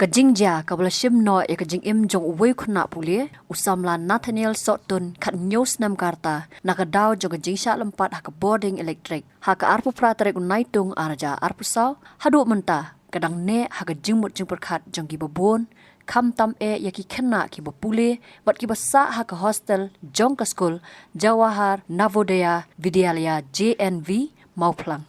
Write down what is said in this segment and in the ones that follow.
Kajing ja kabla shim no ya kajing im jong uwe kuna pule usamla Nathaniel Sotun kat news nam karta nakadaw jong kajing sya lempat haka Bording electric haka arpu pratarek unaitung arja arpu saw hadu menta kadang ne haka jingmut jing perkat jong ki babon kam tam yaki Khynnah ki bapule bat ki basa haka hostel jong ka school Jawahar Navodaya Vidyalaya JNV mau plang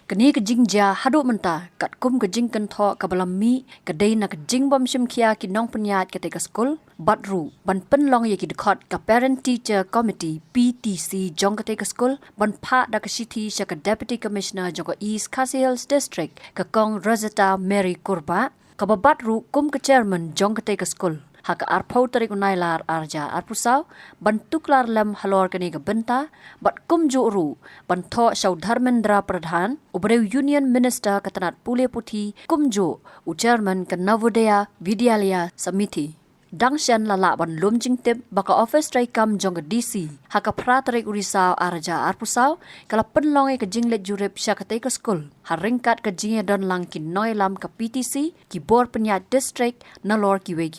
Kini kejing ja hadu menta kat kum kejing kentho kabalami kedai na kejing bom shim kia ki nong penyat ketika skul batru ban penlong ye ki dekot ka parent teacher committee PTC jong ketika skul ban pha da ka city sha ka deputy commissioner jong East Khasi Hills district ka kong Rosetta Mary Kurba ka batru kum ka chairman jong ketika skul haka arpau tarik unailar arja arpusau bantuklar lem halor kani ka benta bat kum juru bantho Saudharmendra Pradhan ubreu union minister katanat pule puthi kumjo u chairman ka Navodaya Vidyalaya Samiti dangshan lala ban lum jingtip baka office trai kam jong DC haka pratarik urisau arja arpusau kala penlong ka jinglet jurep syakate ka skul haringkat ka jinge don lang ki noilam ka PTC ki bor penyat district nalor kiwe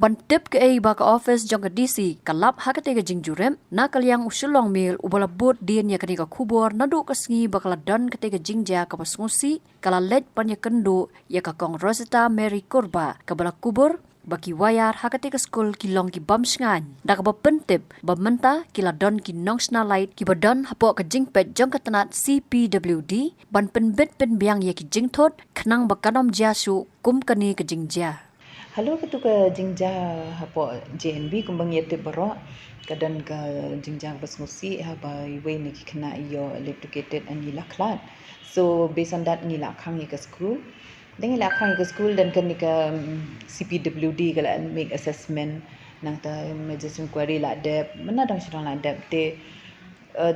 ban tip ke baka office jong DC kalap hakate ka jing jurep na kalyang Shillong Mail ubala bot din ya kani ka kubor nadu ka sngi bakala don kate ka jingja ka pasngusi kala let panya kendo ya ka kong Rosetta Mary Kurba kabala kubur baki wayar hakate ka skul ki long ki bamsngan da ka bapentip bamenta kila don ki nongsna light ki badon hapo ka jingpet jong katanat CPWD ban penbit pen biang ye ki jingthot khnang bakanom jasu kum kani ka jingja Halo ketuka jingja hapo JNV kumbang yete baro kadan ka jingja basmusi haba iwe ni Khynnah iyo electricated and ilaklat so based on that nila khang ka school dengan lakang ke school dan kan ke CPWD kalau make assessment nang ta emergency inquiry la dep mana dang sidang la dep te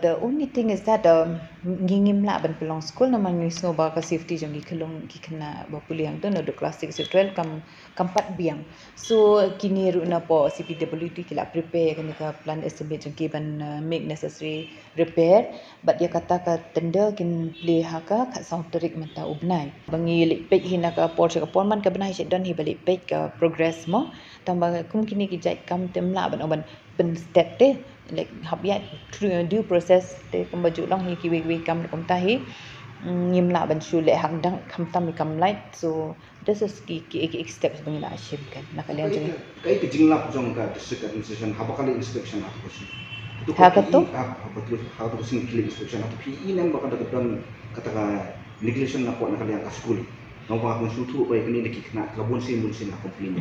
the only thing is that ngingim la ban pelong school namang ni snow ba ka safety jong ki Khynnah ba puliang tu no do classic 12 kam pat biang so kini ru na po CPWD kila prepare kan ka plan estimate jong ki ban make necessary repair but dia kata ka tender kin play haka ka sound terik menta ubnai bangi lipek hina ka por ka pon man ka benai se don hi balik pek ka progress mo tambah kum kini ki jai kam temla ban pen step te like habiat due process te kembaju long hi ki we kam kom tahi ngim la ban shu le hang dang kam tam kam light so this is ki steps bangi la ashim kan nakalian jeng kai ke jinglap jong ka district administration habakali inspection atau kusi itu ha to sing kili inspection atau PE nang baka dapat kata negligence na po nakalian ka school nang ba kung sutu ba kini ki Khynnah labon sin na complain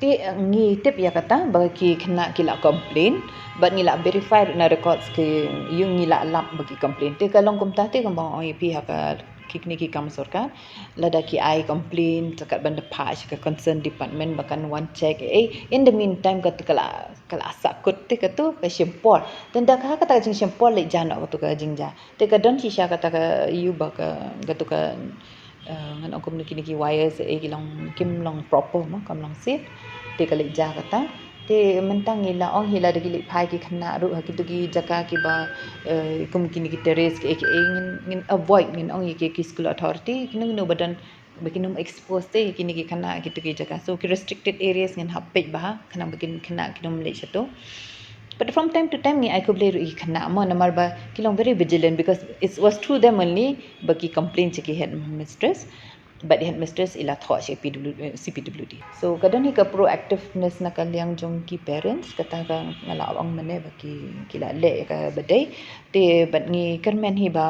ti ngi tip ya kata bagi Khynnah kila complain but ngila verify na records ke yung ngila lap bagi complain te kalong kumta te kung bang OEP haka kikni ki kam sarkar lada ki I complain takat banda patch ke concern department bahkan one check in the meantime kat kala sakut te katu ka shempol dan dak ha kata jing shempol le jana katu ka jingja te ka don shisha kata ka you baka katu ka ngan aku niki wires kilong kim long proper mo kam long sit te kali ja kata te mentang ila ong hila de gili phai ki Khynnah ru hakitu ki jaka ki ba kum kini ki terrace ki ngin avoid ngin ong ki school authority kini no badan bekinum expose te kini ki Khynnah kitu ki jaka so ki restricted areas ngin hapej bah kana bekin Khynnah kinum le chato but from time to time ni I could play Khynnah mo namar ba kilong very vigilant because it was through them only bagi complain ki head mistress but the headmistress ila thought CPWD so kadang ni ka proactiveness na kalyang jong ki parents kata ka ngala ang mane baki kila le ka badai te but ni kermen hi ba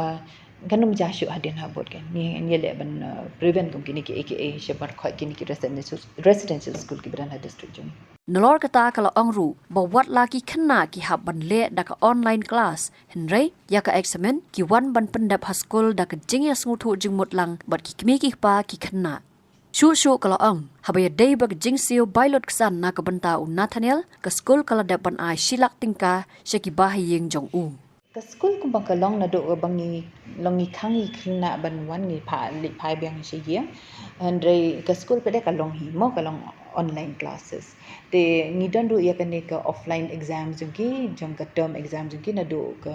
kanum jashu hadin habot kan ni le ban prevent kum kini ki aka shebar khoi kini ki residential school ki brana district jong Nalor kata kalau angru bawat laki Khynnah ki hab ban le da ka online class henry ya ka examen ki wan ban pendap haskul da ka jingya smutu jingmut lang bat ki kmi ki pa ki Khynnah shu kalau ang habaya day bag jingsio bailot ksan na ka banta u Nathaniel ka skul kala da ban ai shilak tingka shaki bahiyeng jong u ka school kung bang kalong na do bangi longi khangi Khynnah ban wan ni pa li pai biang shi ye andre ka school pede kalong hi mo kalong online classes te ni dan do ya ka offline exams jong ka term exams jong na do ka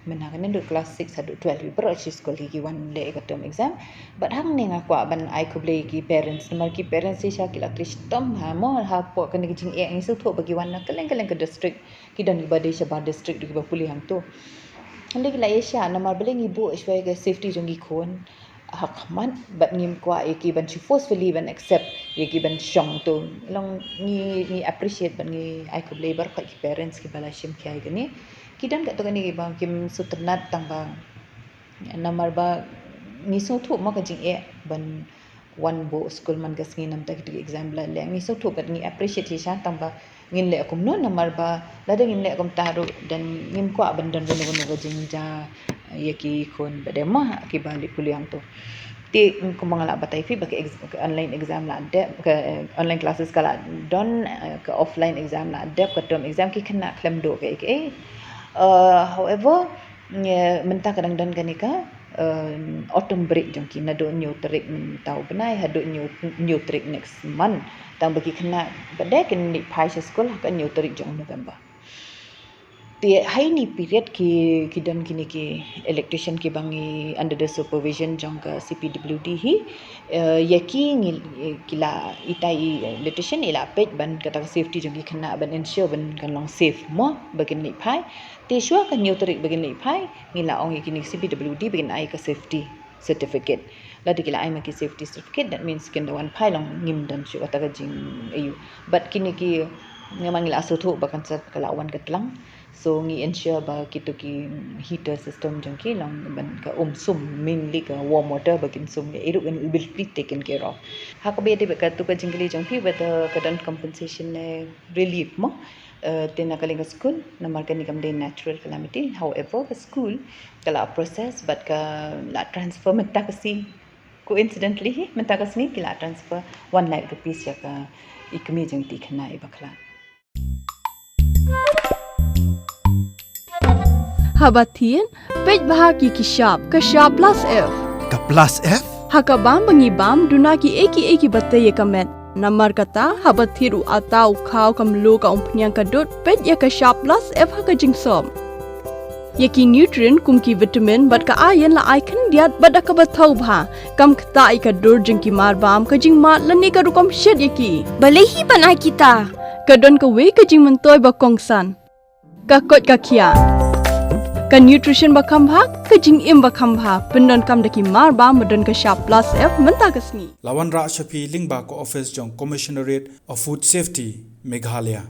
menakan do class 6 hadu 12 ber chi school ki one day ka term exam but hang ni ngakwa ban ai ko blei ki parents nomor ki parents si sha ki la kristom ha mo ha po kan ki jing e su tho bagi wan keleng ke district ki dan ba de ba district di ba puli hang tu hande ki la Asia nomor beleng ibu shwai ke safety jong ki khon hakman but ngim kwa ki ban chi forcefully ban accept ki ban shong tu long ni appreciate ban ni ai ko blei bar ka ki parents ki bala shim kai gani kidan kat tu kan ni bang kim suternat tang bang namar ba ni so thu ma ka jing e ban one bo school man gas ngi nam ta ki exam la le ni so thu kat ni appreciate sha tang ba ngin le akum no namar ba la de ngin le akum taru dan ngim ko ban dan no jing ja ye ki khon ba de ma ki balik kuliah tu ti ko mangala batai fi ba ke online exam la de ke online classes kala don ke offline exam la de ke term exam ki kena klem do ke however mentah kadang-kadang kanika autumn break jong ki na do new trick tau benai ha do new trick next month tang bagi kena badai ken ni pai school ka new trick jong November ti hai ni period ki dan kini ki electrician ki bangi under the supervision jong ka CPWD hi yaki kila itai electrician ila page ban kata safety jong ki kena ban ensure ban kan long safe mo bagin ni pai ti sure kan new trick bagin ni pai ngila ong kini CPWD bagin ai ka safety certificate la dikila ai maki safety certificate that means ken the one pai long ngim dan sure kata jing ayu but kini ki memang ngila asuthu bakan sa kalawan katlang so ngi ensure ba kitu ki heater system jong ki long ban ka sum mainly ka warm water bagin sum it will be taken care of ha ka be de ka tu ka jingli jong ki with ka dan compensation relief mo tena kalinga school namar ka ni kam de natural calamity however ka school kala process but ka la transfer menta ka si coincidentally menta ka sni kila transfer 1 lakh rupees ya ka ikmi jong ti khna e bakla Habatin, pej bahagi ki sharp plus F. Ka plus F? Hakabam bangi bam duna ki eki batte ye kamet. Namar kata habathiru atau kau kamlu ka umpnyang kadut pej ya ka sharp plus F haka jingsom. Yaki nutrient kum ki vitamin bat ka iron la icon diat bat ka bathau bha kam khta I ka dur jing ki mar bam ka jing mat lani ka rukom shed yaki. Balehi banai kita. Kadon ka we ka jing mentoy ba kongsan. Ka kot ka kia. Ka nutrition bakam bhak ka jing im bakam bha pendon kam daki mar ba modon ka sharp plus F menta kasni Lawan ra shapi lingba ko office jong commissionerate of food safety Meghalaya